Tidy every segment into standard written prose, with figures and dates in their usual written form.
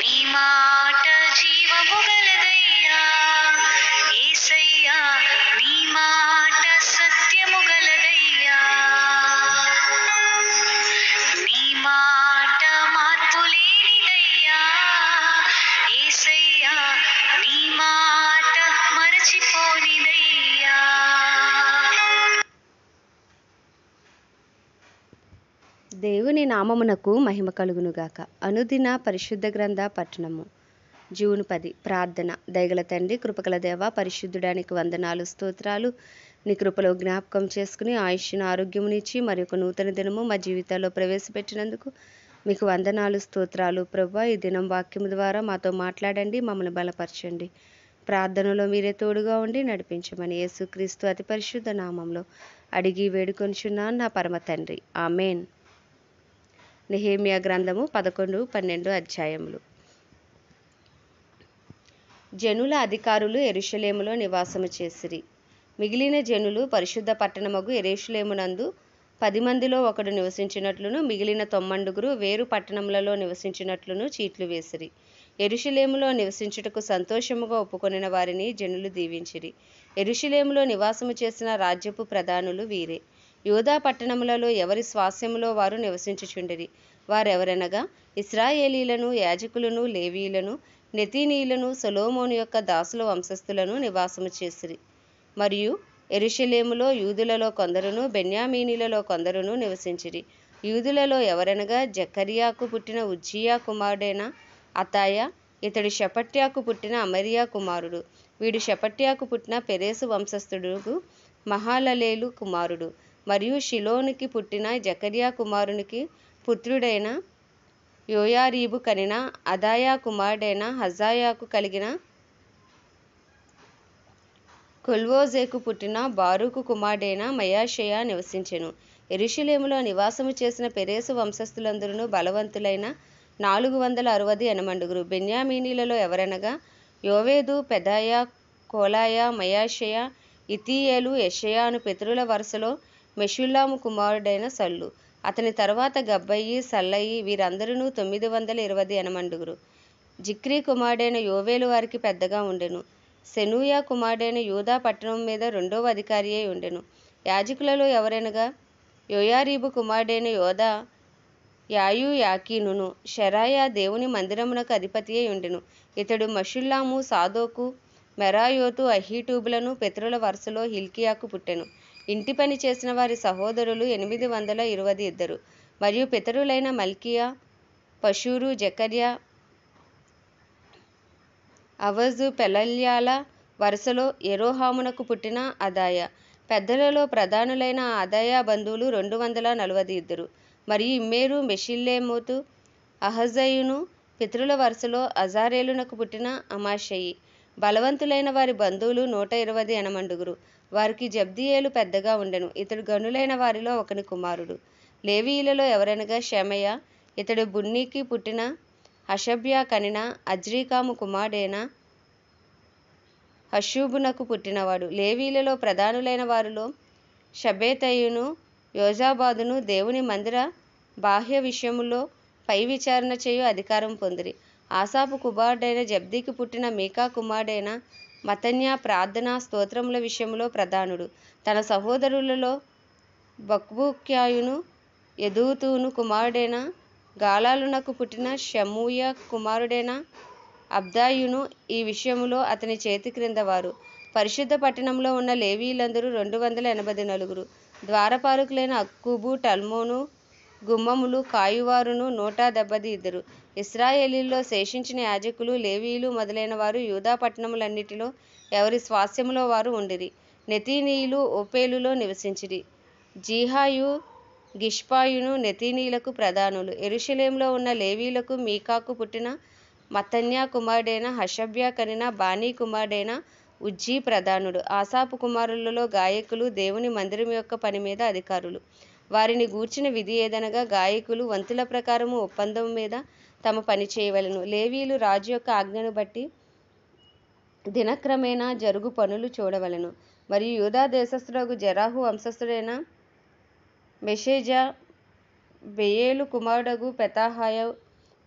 నీ మాట జీవము గలదయ్యా యేసయ్యా, నీ మాట సత్యము గలదయ్యా, నీ మాట మార్పు లేనిదయ్యా యేసయ్యా, నీ మాట మరచిపోనిదయ్యా. దేవుని నామమునకు మహిమ కలుగునుగాక. అనుదిన పరిశుద్ధ గ్రంథ పఠనము. జూన్ 10. ప్రార్థన. దయగల తండ్రి, కృపగల దేవ, పరిశుద్ధుడానికి వందనాలు, స్తోత్రాలు. నీ కృపలో జ్ఞాపకం చేసుకుని ఆయుష్ను ఆరోగ్యమునిచ్చి మరి ఒక నూతన దినము మా జీవితాల్లో ప్రవేశపెట్టినందుకు మీకు వందనాలు, స్తోత్రాలు. ప్రభువా, ఈ దినం వాక్యము ద్వారా మాతో మాట్లాడండి, మమ్మల్ని బలపరచండి. ప్రార్థనలో మీరే తోడుగా ఉండి నడిపించమని యేసుక్రీస్తు అతి పరిశుద్ధ నామంలో అడిగి వేడుకొనిచున్నాను నా పరమ తండ్రి. ఆమెన్. నెహెమ్యా గ్రంథము 11-12 అధ్యాయములు. జనుల అధికారులు యెరూషలేములో నివాసము చేసిరి. మిగిలిన జనులు పరిశుద్ధ పట్టణమగు యెరూషలేమునందు 10 మందిలో ఒకడు నివసించినట్లును, మిగిలిన 90 వేరు పట్టణములలో నివసించినట్లును చీట్లు వేసిరి. యెరూషలేములో నివసించుటకు సంతోషముగా ఒప్పుకొనిన వారిని జనులు దీవించిరి. యెరూషలేములో నివాసము చేసిన రాజ్యపు ప్రధానులు వీరే. యూదా పట్టణములలో ఎవరి స్వాస్యములో వారు నివసించుచుండిరి. వారెవరనగా ఇశ్రాయేలీలను, యాజకులను, లేవీయులను, నెతీనీయులను, సొలొమోను యొక్క దాసుల వంశస్థులను నివాసము చేసిరి. మరియు యెరూషలేములో యూదులలో కొందరును, బెన్యామీనీలలో కొందరును నివసించిరి. యూదులలో ఎవరనగా జకర్యాకు పుట్టిన ఉజ్జియా కుమారుడైన అతాయ, ఇతడు షపట్యాకు పుట్టిన అమర్యా కుమారుడు. వీడు షపట్యాకు పుట్టిన పెరేసు వంశస్థుడు మహలలేలు కుమారుడు. మరియు షిలోనికి పుట్టిన జకర్యా కుమారునికి పుత్రుడైన యోయారీబు కనిన అదాయా కుమారుడైన హజాయాకు కలిగిన కొల్వోజేకు పుట్టిన బారూకు కుమారుడైన మయాషేయ నివసించెను. యెరూషలేములో నివాసము చేసిన పెరేసు వంశస్థులందరూ బలవంతులైన 460 బెన్యామీనీలలో ఎవరనగా యోవేదు, పెదాయ, కోలాయ, మయాషేయ, ఇతీయేలు, యెషయా అను పితరుల వరుసలో మెషుల్లాము కుమారుడైన సల్లు. అతని తరువాత గబ్బయి, సల్లయి, వీరందరూ 920 జిక్రీ కుమారుడైన యోవేలు వారికి పెద్దగా ఉండెను. సెనూయా కుమారుడైన యూదా పట్టణం మీద 2వ అధికారి అయి ఉండెను. యాజకులలో ఎవరనగా యోయారీబు కుమారుడైన యోదా, యాకీనును, షెరాయా దేవుని మందిరమునకు అధిపతి అయి ఉండెను. ఇతడు మషుల్లాము, సాదోకు, మెరాయోతు, అహీటూబులను పితరుల వరుసలో హిల్కియాకు పుట్టెను. ఇంటి పని చేసిన వారి సహోదరులు 822. మరియు పితరులైన మల్కియా, పషూరు, జకర్యా, అవజు, పెలల్యాల వరుసలో యెరోహామునకు పుట్టిన అదాయ. పెద్దలలో ప్రధానులైన అదాయ బంధువులు 242. మరియు ఇమ్మేరు, మెషిల్లేమోతు, అహజయును పితరుల వరుసలో అజారేలునకు పుట్టిన అమాషయి. బలవంతులైన వారి బంధువులు 120 వారికి జబ్దియేలు పెద్దగా ఉండెను. ఇతడు గనులైన వారిలో ఒకని కుమారుడు. లేవీయులలో ఎవరనగా షెమయ, ఇతడు బున్నీకి పుట్టిన హషబ్యా కనిన అజ్రీకాము కుమారుడైన హషూబునకు పుట్టినవాడు. లేవీయులలో ప్రధానులైన వారిలో షబేతయును, యోజాబాదును దేవుని మందిర బాహ్య విషయములో పై విచారణ చేయు అధికారం పొందిరి. ఆసాపు కుమారుడైన జబ్దీకి పుట్టిన మీకా కుమారుడైన మతన్యా ప్రార్థన స్తోత్రముల విషయములో ప్రధానుడు. తన సహోదరులలో బక్బూక్యాయును, యెదూతూను కుమారుడైన గాలాలునకు పుట్టిన షమూయ కుమారుడైన అబ్దాయును ఈ విషయములో అతని చేతి క్రింద వారు. పరిశుద్ధ పట్టణంలో ఉన్న లేవీయులందరూ 284. ద్వారపాలకులైన అక్కూబు, టల్మోను, గుమ్మములు కాయువారును 172. ఇశ్రాయేలీల్లో శేషించిన యాజకులు, లేవీయులు మొదలైన వారు యూదా పట్టణములన్నిటిలో ఎవరి స్వాస్యములో వారు ఉండిరి. నెతీనీయులు ఓపేలులో నివసించిరి. జీహాయు, గిష్పాయును నెతీనీయులకు ప్రధానులు. యెరూషలేములో ఉన్న లేవీయులకు మీకాకు పుట్టిన మత్తన్యా కుమారుడైన హషబ్యా కనిన బానీ కుమారుడైన ఉజ్జీ ప్రధానుడు. ఆసాపు కుమారులలో గాయకులు దేవుని మందిరం యొక్క పని మీద అధికారులు. వారిని గూర్చిన విధి ఏదనగా గాయకులు వంతుల ప్రకారము ఒప్పందం మీద తమ పని చేయవలెను. లేవీయులు రాజు యొక్క ఆజ్ఞను బట్టి దినక్రమేణా జరుగు పనులు చూడవలెను. మరియు యూదా దేశస్థుడగు జెరాహు వంశస్థుడైన మెషేజా, బెయేలు కుమారుడగు పెతాహాయ,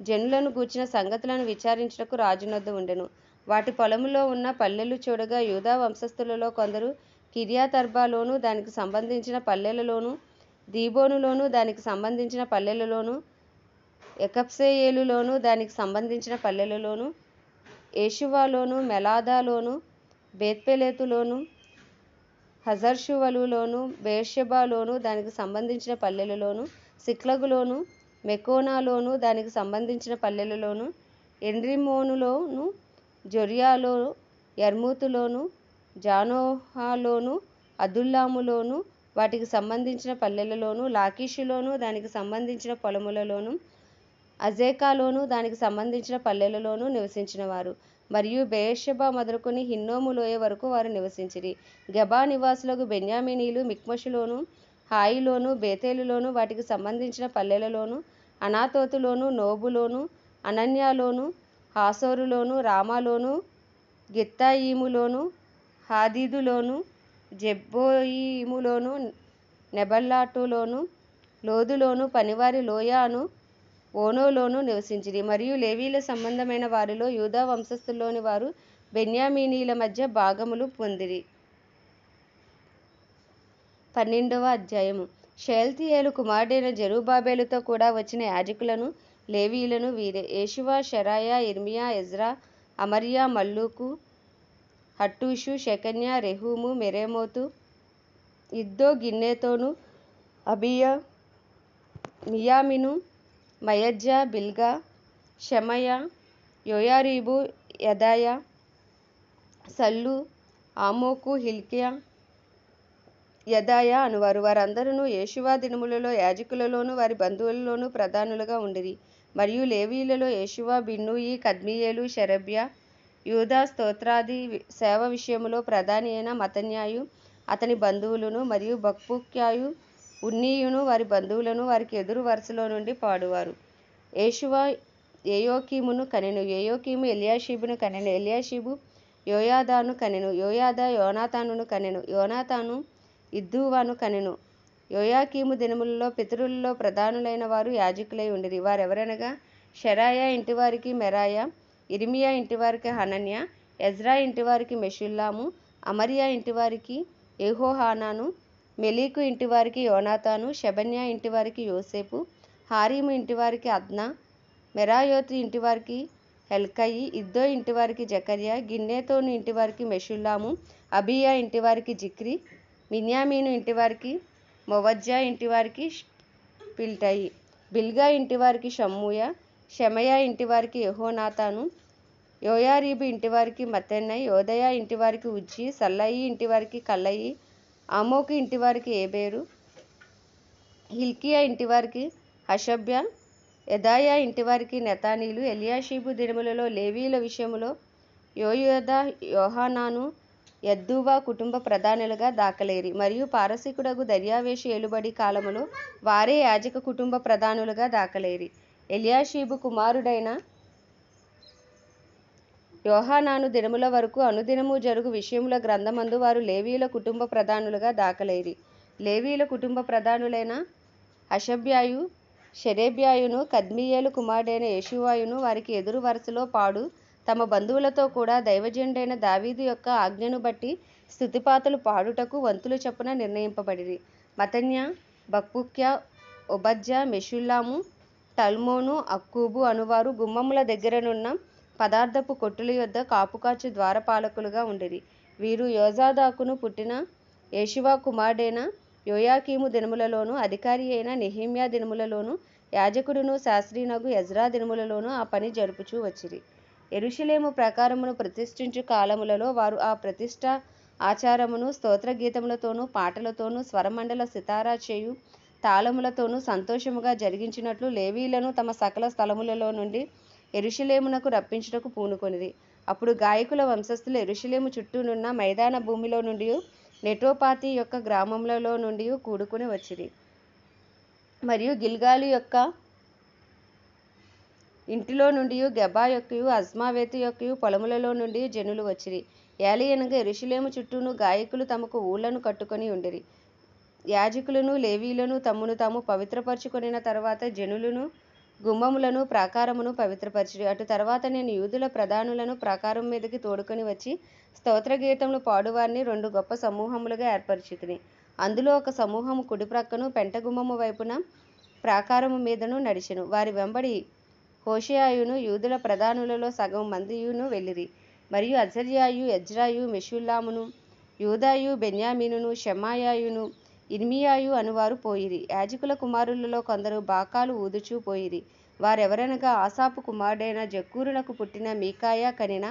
జనులను గూర్చిన సంగతులను విచారించుటకు రాజునొద్ద ఉండెను. వాటి పొలములో ఉన్న పల్లెలు చూడగా యూదా వంశస్థులలో కొందరు కిర్యతర్బాలోను దానికి సంబంధించిన పల్లెలలోను, దీబోనులోను దానికి సంబంధించిన పల్లెలలోను, ఎకబ్సెయేలులోను దానికి సంబంధించిన పల్లెలలోను, ఏషువాలోను, మెలాదాలోను, బేత్పెలెతులోను, హజర్షువలులోను, బెయేర్షెబాలోను దానికి సంబంధించిన పల్లెలలోను, సిక్లగులోను, మెకోనాలోను దానికి సంబంధించిన పల్లెలలోను, ఎన్రిమ్మోనులోను, జొర్యాలో, యర్మూతులోను, జానోహాలోను, అదుల్లాములోను వాటికి సంబంధించిన పల్లెలలోను, లాకీషులోను దానికి సంబంధించిన పొలములలోను, అజేకాలోను దానికి సంబంధించిన పల్లెలలోను నివసించినవారు. మరియు బెయేర్షెబా మొదలుకొని హిన్నోము లోయ వరకు వారు నివసించిరి. గెబా నివాసులకు బెన్యామీనీలు మిక్మషులోను, హాయిలోను, బేతేలులోను వాటికి సంబంధించిన పల్లెలలోను, అనాతోతులోను, నోబులోను, అనన్యాలోను, హాసోరులోను, రామాలోను, గిత్తాయిములోను, హాదీదులోను, జెబ్బోయిములోను, నెబల్లాటులోను, లోదులోను, పనివారి లోయ అను ఓనోలోను నివసించిరి. మరియు లేవీల సంబంధమైన వారిలో యూదా వంశస్థుల్లోని వారు బెన్యామీనీల మధ్య భాగములు పొందిరి. 12వ అధ్యాయము. షయల్తీయేలు కుమారుడైన జెరుబ్బాబెలుతో కూడా వచ్చిన యాజకులను లేవీయులను వీరే: యేషువ, శెరాయా, యిర్మీయా, ఎజ్రా, అమర్యా, మల్లూకు, హట్టూషు, షెకన్యా, రెహూము, మెరేమోతు, ఇద్దో, గిన్నెతోను, అబీయా, మియామిను, మయజ్జా, బిల్గా, షెమయా, యోయారీబు, యెదాయా, సల్లు, ఆమోకు, హిల్కీయా, యెదాయా అనువారు. వారందరును యేషువ దినములలో యాజకులలోను వారి బంధువులలోను ప్రధానులుగా ఉండిరి. మరియు లేవీయులలో యేషువ, బిన్నూయి, కద్మీయేలు, షెరెబ్యా, యూదా స్తోత్రాది సేవ విషయములో ప్రధాని అయిన మత్తన్యాయు అతని బంధువులను, మరియు బక్బూక్యాయు, ఉన్నీయును వారి బంధువులను వారికి ఎదురు వరుసలో నుండి పాడువారు. యేషువ యోయాకీమును కనెను. యోయాకీము ఎల్యాషీబును కనెను. ఎల్యాషీబు యోయాదాను కనెను. యోయాదా యోనాతానును కనెను. యోనాతాను ఇద్దూవను కనెను. యోయాకీము దినములలో పితరులలో ప్రధానులైన వారు యాజకులై ఉండిరి. వారెవరనగా శెరాయా ఇంటివారికి మెరాయా, యిర్మీయా ఇంటివారికి హనన్యా, ఎజ్రా ఇంటివారికి మెషుల్లాము, అమర్యా ఇంటివారికి యెహోహానాను, మెలీకు ఇంటివారికి యోనాతాను, షెబన్యా ఇంటివారికి యోసేపు, హారీము ఇంటివారికి అద్నా, మెరాయోతు ఇంటివారికి హెల్కయి, ఇద్దో ఇంటివారికి జకర్యా, గిన్నెతోను ఇంటివారికి మెషుల్లాము, అబీయా ఇంటివారికి జిక్రీ, Miniamin ఇంటివారికి మొవజ్జా ఇంటివారికి పిల్టయి, బిల్గా ఇంటివారికి షమ్మూయా, Shemaiah ఇంటివారికి యెహోనాతాను, యోయారీబు ఇంటివారికి మత్తెన్నై, యోదయా ఇంటివారికి Uzzi, సల్లయి ఇంటివారికి కల్లయి, ఆమోకు ఇంటివారికి ఏబేరు, Hilkiah ఇంటివారికి హషబ్యా, Jedaiah ఇంటివారికి నెతానీలు. Eliashib దినములలో లేవీయుల విషయములో యోయాదా, యోహానాను, యద్దూవ కుటుంబ ప్రధానులుగా దాఖలేరి. మరియు పారసీకుడగు దర్యావేషు ఏలుబడి కాలములో వారే యాజక కుటుంబ ప్రధానులుగా దాఖలేరి. ఎల్యాషీబు కుమారుడైన యోహానాను దినముల వరకు అనుదినము జరుగు విషయముల గ్రంథమందు వారు లేవీయుల కుటుంబ ప్రధానులుగా దాఖలేరి. లేవీయుల కుటుంబ ప్రధానులైన హషబ్యాయు, షెరేబ్యాయును, కద్మీయేలు కుమారుడైన యేషూవయును వారికి ఎదురు వరుసలో పాడు తమ బంధువులతో కూడా దైవజనుడైన దావీదు యొక్క ఆజ్ఞను బట్టి స్తుతిపాటలు పాడుటకు వంతుల చొప్పున నిర్ణయింపబడిరి. మత్తన్యా, బక్బూక్యా, ఓబద్యా, మెషుల్లాము, టల్మోను, అక్కూబు అనువారు గుమ్మముల దగ్గరనున్న పదార్థపు కొట్టుల యొద్ద కాపుకాచు ద్వారపాలకులుగా ఉండిరి. వీరు యోజాదాకును పుట్టిన యేషువ కుమారుడైన యోయాకీము దినములలోను, అధికారి అయిన నెహెమ్యా దినములలోను, యాజకుడును శాస్త్రినగు ఎజ్రా దినములలోను ఆ పని జరుపుచూ వచ్చిరి. యెరూషలేము ప్రాకారమును ప్రతిష్ఠించు కాలములలో వారు ఆ ప్రతిష్ఠా ఆచారమును స్తోత్రగీతములతోనూ పాటలతోనూ స్వరమండల సితారా చేయు తాళములతోనూ సంతోషముగా జరిగించినట్లు లేవీయులను తమ సకల స్థలములలో నుండి యెరూషలేమునకు రప్పించుటకు పూనుకొనిరి. అప్పుడు గాయకుల వంశస్థులు యెరూషలేము చుట్టూనున్న మైదాన భూమిలో నుండి నెటోపాతి యొక్క గ్రామములలో నుండి కూడుకుని వచ్చిరి. మరియు గిల్గాలు యొక్క ఇంటిలో నుండి, గెబా యొక్కయు, అజ్మావేతు యొక్కయు పొలములలో నుండి జనులు వచ్చిరి. ఏలయనగా యెరూషలేము చుట్టూను గాయకులు తమకు ఊళ్లను కట్టుకొని ఉండిరి. యాజకులను లేవీయులను తమ్మును తాము పవిత్రపరచుకొనిన తరువాత జనులను గుమ్మములను ప్రాకారమును పవిత్రపరిచిరి. అటు తర్వాత నేను యూదుల ప్రధానులను ప్రాకారం మీదకి తోడుకొని వచ్చి స్తోత్రగీతములు పాడువారిని 2 గొప్ప సమూహములుగా ఏర్పరిచితిని. అందులో ఒక సమూహము కుడి ప్రక్కను పెంటగుమ్మము వైపున ప్రాకారము మీదను నడిచెను. వారి వెంబడి హోషేయయును యూదుల ప్రధానులలో సగం మందియును వెళ్ళిరి. మరియు అజర్యాయు, ఎజ్రాయు, మెషుల్లామును, యూదాయు, బెన్యామీనును, షెమాయాయును, ఇర్మియాయు అనువారు పోయిరి. యాజకుల కుమారులలో కొందరు బాకాలు ఊదుచూ పోయిరి. వారెవరనగా ఆసాపు కుమారుడైన జక్కూరునకు పుట్టిన మీకాయా కనిన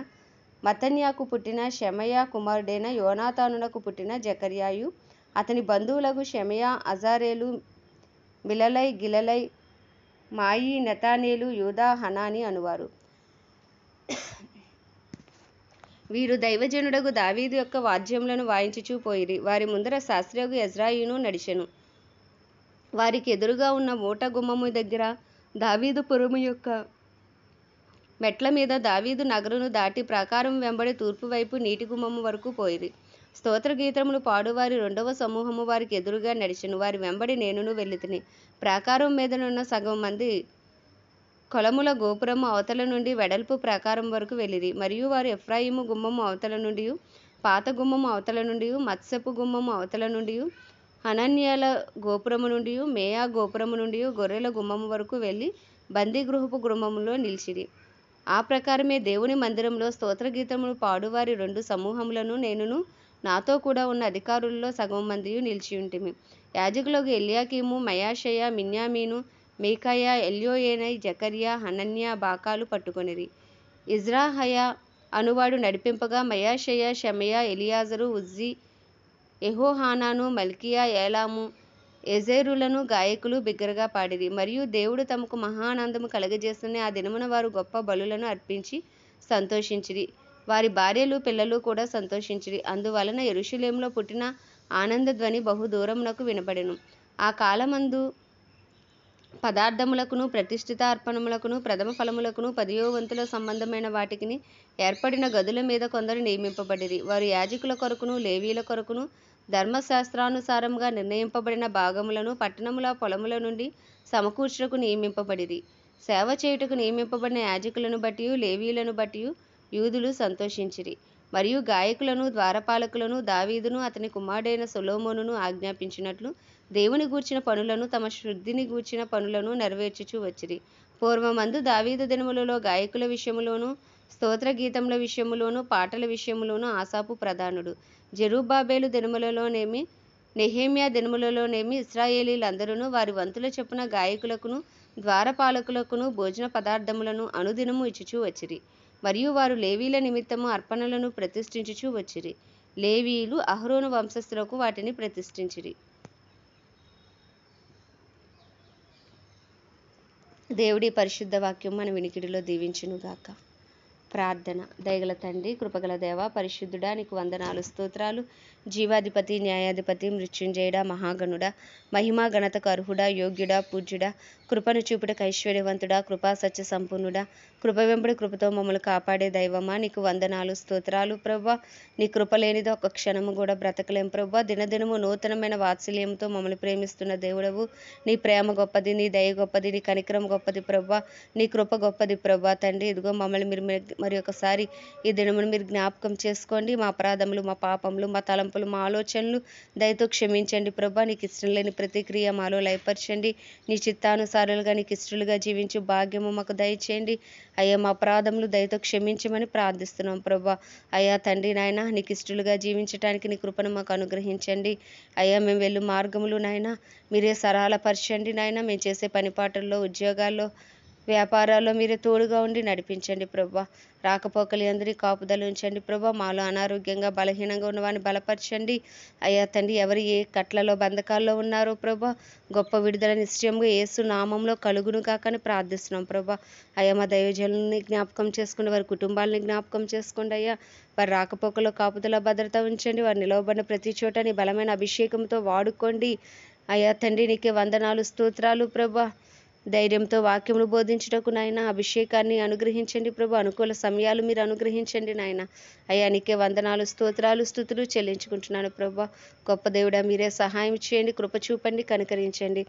మత్తన్యాకు పుట్టిన షెమయా కుమారుడైన యోనాతానునకు పుట్టిన జకర్యాయు, అతని బంధువులకు షెమయా, అజారేలు, మిలలై, గిలలై, మాయి, నెతానేలు, యూదా, హనాని అనువారు. వీరు దైవజనుడగు దావీదు యొక్క వాద్యములను వాయించుచూ పోయిరి. వారి ముందర శాస్త్రియగు ఎజ్రాయును నడిచెను. వారికి ఎదురుగా ఉన్న మూట గుమ్మము దగ్గర దావీదు పురము యొక్క మెట్ల మీద దావీదు నగరును దాటి ప్రాకారం వెంబడి తూర్పు వైపు నీటి గుమ్మము వరకు పోయిరి. స్తోత్రగీతములు పాడువారి 2వ సమూహము వారికి ఎదురుగా నడిచెను. వారి వెంబడి నేనును వెళ్ళితిని. ప్రాకారం మీదనున్న సగం మంది కొలముల గోపురము అవతల నుండి వెడల్పు ప్రాకారం వరకు వెళ్ళిరి. మరియు వారు ఎఫ్రాయిము గుమ్మము అవతల నుండి, పాత గుమ్మము అవతల నుండి, మత్సెపు గుమ్మము అవతల నుండి, హనన్యాల గోపురము నుండి, మేయా గోపురము నుండి గొర్రెల గుమ్మము వరకు వెళ్ళి బందీగృహపు గుమ్మములో నిలిచిరి. ఆ ప్రకారమే దేవుని మందిరంలో స్తోత్రగీతములు పాడువారి 2 సమూహములను నేనును నాతో కూడా ఉన్న అధికారులలో సగం మందియు నిలిచియుంటిమి. యాజకులకు ఎల్యాకీము, మయాషయ, మిన్యామీను, మీకాయా, ఎల్యోయేనై, జకర్యా, హనన్యా బాకాలు పట్టుకొనిరి. ఇజ్రాహయ అనువాడు నడిపింపగా మయాషయ, షెమయా, ఎలియాజరు, ఉజ్జీ, యెహోహానాను, మల్కియా, ఏలాము, ఎజేరులను గాయకులు బిగ్గరగా పాడిరి. మరియు దేవుడు తమకు మహానందము కలగజేసిన ఆ దినమున వారు గొప్ప బలులను అర్పించి సంతోషించిరి. వారి భార్యలు పిల్లలు కూడా సంతోషించిరి. అందువలన యెరూషలేములో పుట్టిన ఆనంద ధ్వని బహు దూరమునకు వినబడెను. ఆ కాలమందు పదార్థములకును, ప్రతిష్ఠిత అర్పణములకును, ప్రథమ ఫలములకును, 10వ వంతుల సంబంధమైన వాటికిని ఏర్పడిన గదుల మీద కొందరు నియమింపబడిరి. వారు యాజకుల కొరకును, లేవీల కొరకును ధర్మశాస్త్రానుసారముగా నిర్ణయింపబడిన భాగములను పట్టణముల పొలముల నుండి సమకూర్చుటకు నియమింపబడిరి. సేవ చేయుటకు నియమింపబడిన యాజకులను బట్టియు లేవీయులను బట్టియు యూదులు సంతోషించిరి. మరియు గాయకులను, ద్వారపాలకులను దావీదును అతని కుమారుడైన సొలొమోనును ఆజ్ఞాపించినట్లు దేవుని గూర్చిన పనులను, తమ శుద్ధిని గూర్చిన పనులను నెరవేర్చుచూ వచ్చిరి. పూర్వమందు దావీదు దినములలో గాయకుల విషయములోను, స్తోత్ర గీతముల విషయములోను, పాటల విషయములోను ఆసాపు ప్రధానుడు. జెరుబ్బాబెలు దినములలోనేమి, నెహెమ్యా దినములలోనేమి ఇశ్రాయేలీయులందరూ వారి వంతుల చొప్పున గాయకులకును, ద్వారపాలకులకును భోజన పదార్థములను అనుదినము ఇచ్చుచూ వచ్చిరి. మరియు వారు లేవీల నిమిత్తము అర్పణలను ప్రతిష్ఠించుచూ వచ్చిరి. లేవీయులు అహరోను వంశస్థులకు వాటిని ప్రతిష్ఠించిరి. దేవుడి పరిశుద్ధ వాక్యం మన వినికిడిలో దీవించునుగాక. ప్రార్థన. దయగల తండ్రి, కృపగల దేవ, పరిశుద్ధుడా, నీకు వందనాలు, స్తోత్రాలు. జీవాధిపతి, న్యాయాధిపతి, మృత్యుంజయుడా, మహాగణుడా, మహిమా ఘనతకు అర్హుడా, యోగ్యుడా, పూజ్యుడా, కృపను చూపుటకు ఐశ్వర్యవంతుడా, కృపా సత్య సంపూర్ణుడా, కృప వెంబడి కృపతో మమ్మల్ని కాపాడే దైవమా, నీకు వందనాలు, స్తోత్రాలు. ప్రభువా, నీ కృప లేనిది ఒక్క క్షణము కూడా బ్రతకలేం. ప్రభువా, దినదినము నూతనమైన వాత్సల్యంతో మమ్మల్ని ప్రేమిస్తున్న దేవుడవు. నీ ప్రేమ గొప్పది, నీ దయ గొప్పది, నీ కనికరం గొప్పది ప్రభువా, నీ కృప గొప్పది ప్రభువా. తండ్రి, ఇదిగో మమ్మల్ని మీరు మరి ఒకసారి ఈ దినమును మీరు జ్ఞాపకం చేసుకోండి. మా అపరాధములు, మా పాపములు, మా తలంపులు, మా ఆలోచనలు దయతో క్షమించండి ప్రభువా. నీకు ఇష్టం లేని ప్రతిక్రియ మాలో లయపరచండి. నీ చిత్తానుసారులుగా, నీకు ఇష్టలుగా జీవించు భాగ్యము మాకు దయచేయండి. అయ్యా, మా అపరాధములు దయతో క్షమించమని ప్రార్థిస్తున్నాం ప్రభువా. అయ్యా తండ్రి నాయన, నీకు ఇష్టలుగా జీవించడానికి నీ కృపను మాకు అనుగ్రహించండి. అయ్యా, మేము వెళ్ళు మార్గములు నాయన మీరే సరళపరచండి నాయన. మేము చేసే పనిపాటల్లో, ఉద్యోగాల్లో, వ్యాపారాల్లో మీరే తోడుగా ఉండి నడిపించండి ప్రభువా. రాకపోకలు అందరి కాపుదలు ఉంచండి ప్రభువా. మాలో అనారోగ్యంగా, బలహీనంగా ఉన్న వారిని బలపరచండి. అయ్యా తండ్రి, ఎవరు ఏ కట్లలో, బంధకాల్లో ఉన్నారో ప్రభువా, గొప్ప విడుదల నిశ్చయంగా యేసు నామంలో కలుగును కాకని ప్రార్థిస్తున్నాం ప్రభువా. అయ్యా, మా దైవజనుల్ని జ్ఞాపకం చేసుకోండి, వారి కుటుంబాలని జ్ఞాపకం చేసుకోండి. అయ్యా, వారి రాకపోకలో కాపుదల భద్రత ఉంచండి. వారు నిలవబడిన ప్రతి చోట నీ బలమైన అభిషేకంతో వాడుకోండి. అయ్యా తండ్రి, నీకే వందనాలు, స్తోత్రాలు ప్రభువా. ధైర్యంతో వాక్యములు బోధించుటకు నాయన అభిషేకాన్ని అనుగ్రహించండి ప్రభు. అనుకూల సమయాలు మీరు అనుగ్రహించండి నాయన. అయ్యా, నీకే వందనాలు, స్తోత్రాలు, స్తుతులు చెల్లించుకుంటున్నాను ప్రభు. గొప్ప దేవుడా, మీరే సహాయం చేయండి, కృప చూపండి, కనికరించండి.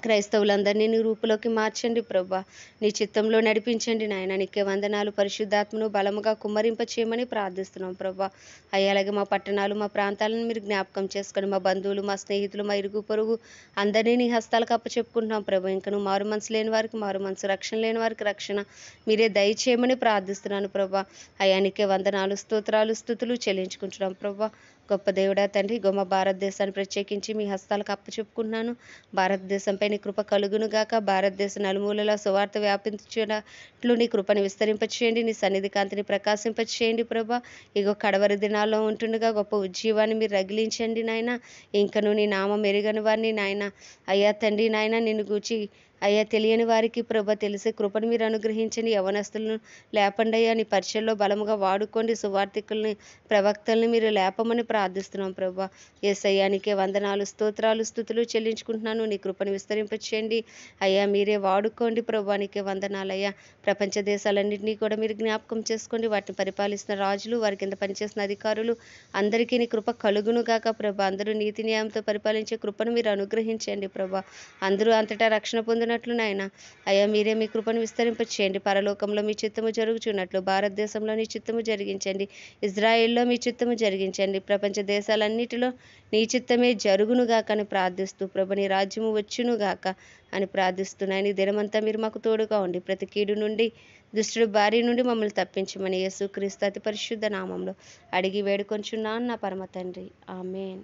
క్రైస్తవులందరినీ నీ రూపులోకి మార్చండి ప్రభా. నీ చిత్తంలో నడిపించండి నాయన. నీకే వందనాలు. పరిశుద్ధాత్మను బలముగా కుమ్మరింప చేయమని ప్రార్థిస్తున్నాం ప్రభా. అయ్యా అలాగే మా పట్టణాలు మా ప్రాంతాలను మీరు జ్ఞాపకం చేసుకొని మా బంధువులు మా స్నేహితులు మా ఇరుగు పొరుగు అందరినీ నీ హస్తాలకు అప్పచెప్పుకుంటున్నాం ప్రభా. ఇంకను మారు మనసు లేని వారికి మారు మనసు, రక్షణ లేని వారికి రక్షణ మీరే దయచేయమని ప్రార్థిస్తున్నాను ప్రభా. అయ్యా నీకే వందనాలు, స్తోత్రాలు, స్తుతులు చెల్లించుకుంటున్నాం ప్రభా. గొప్ప దేవుడా తండ్రి, మా భారతదేశాన్ని ప్రత్యేకించి మీ హస్తాలకు అప్పచెప్పుకుంటున్నాను. భారతదేశంపై నీ కృప కలుగును గాక. భారతదేశ నలుమూలల సువార్త వ్యాపించినట్లు నీ కృపను విస్తరింపచేయండి. నీ సన్నిధి కాంతిని ప్రకాశింపచేయండి ప్రభా. ఇగో కడవరి దినాల్లో ఉంటుండగా గొప్ప ఉజ్జీవాన్ని మీరు రగిలించండి నాయన. ఇంకను నీ నామం ఎరుగని వారిని నాయన అయ్యా తండ్రి నాయన నిన్ను గూర్చి అయ్యా తెలియని వారికి ప్రభ తెలిసే కృపను మీరు అనుగ్రహించండి. యవనస్తులను లేపండి అయ్యా. నీ పరిచయలో బలముగా వాడుకోండి. సువార్థికుల్ని ప్రవక్తల్ని మీరు లేపమని ప్రార్థిస్తున్నాం ప్రభా. యేసయ్యా నీకే వందనాలు, స్తోత్రాలు, స్తుతులు చెల్లించుకుంటున్నాను. నీ కృపను విస్తరింపచేయండి అయ్యా. మీరే వాడుకోండి ప్రభా. నీకే వందనాలయ్యా. ప్రపంచ దేశాలన్నింటినీ కూడా మీరు జ్ఞాపకం చేసుకోండి. వాటిని పరిపాలిస్తున్న రాజులు, వారి కింద పనిచేసిన అధికారులు అందరికీ నీ కృప కలుగును గాక ప్రభా. అందరూ నీతి న్యాయంతో పరిపాలించే కృపను మీరు అనుగ్రహించండి ప్రభా. అందరూ అంతటా రక్షణ పొందినట్లు నాయన అయ్యా మీరే మీ కృపను విస్తరింపచేయండి. పరలోకంలో మీ చిత్తము జరుగుచున్నట్లు భారతదేశంలో నీ చిత్తము జరిగించండి. ఇజ్రాయెల్లో మీ చిత్తము జరిగించండి. ప్రపంచ దేశాలన్నిటిలో నీ చిత్తమే జరుగునుగాక అని ప్రార్థిస్తూ ప్రభు నీ రాజ్యము వచ్చునుగాక అని ప్రార్థిస్తున్నాను. ఈ దినమంతా మీరు మాకు తోడుగా ఉండి ప్రతి కీడు నుండి దుష్టుడి బారి నుండి మమ్మల్ని తప్పించమని యేసుక్రీస్తు అతి పరిశుద్ధ నామంలో అడిగి వేడుకొంచున్నాను నా పరమ తండ్రి. ఆమేన్.